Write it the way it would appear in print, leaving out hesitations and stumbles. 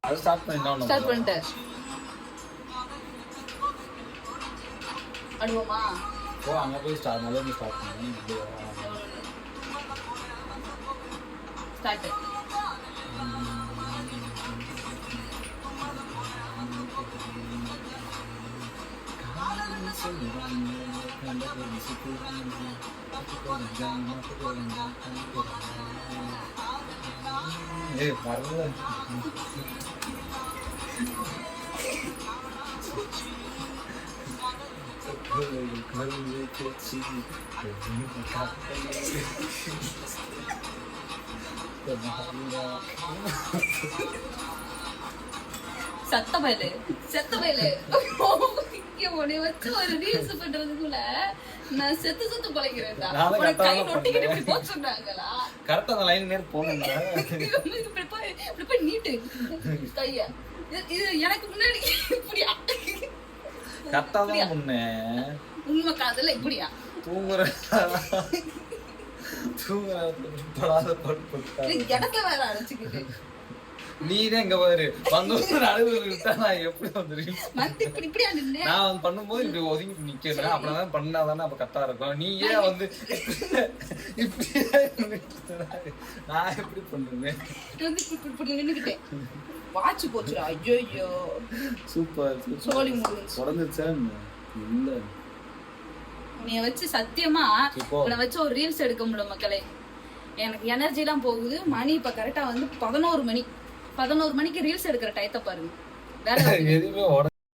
அது ஸ்டார்ட் பண்ணிட்டேன். அடுவோமா ஓ அங்க போய் ஸ்டார்ட் பண்ணி ஸ்டார்ட். ஏய் வரல செத்த பயலு உன்னை வச்சு ஒரு ரீல்ஸ் பண்றதுக்குள்ள நான் செத்து பொழைக்கிறேன்டா. கை நொட்டிக்கிட்டு இப்படி போக சொன்னாங்களா? கரெக்டா அந்த லைன் நேர் போகணும். இப்படி போய் நீட்டு கைய. இது எனக்கு முன்னாடி இப்படியா? கரெக்டா தான் முன்னே உண்மை காதல இப்படியா? தூங்குற படாத இடத்த வேற அடைச்சுக்கிட்டு நீதான் இங்க பாரு வந்து நடுவுல நான் எப்படி வந்துருக்கேன். நான் வந்து பண்ணும்போது இப்படி ஒதுங்கி நிக்கிறேன். அப்படிதான் பண்ணாதானே அப்ப கரெக்டா இருக்கும். நீ ஏன் வந்து இப்படி நான் எப்படி பண்ணுவேன்? நின்னுக்கிட்டேன் வாட்ச் போச்சுடா. ஐயோ சூப்பர் சோலி முடிஞ்சு உடஞ்சிச்சா இல்ல. உன்னைய வச்சு சத்தியமா உன்னை வச்சு ஒரு ரீல்ஸ் எடுக்க முடியல மக்களே. எனக்கு எனர்ஜி எல்லாம் போகுது. மணி இப்ப கரெக்டா வந்து 11 மணிக்கு ரீல்ஸ் எடுக்கிற டயத்தை பாருங்க. வேற எதுவுமே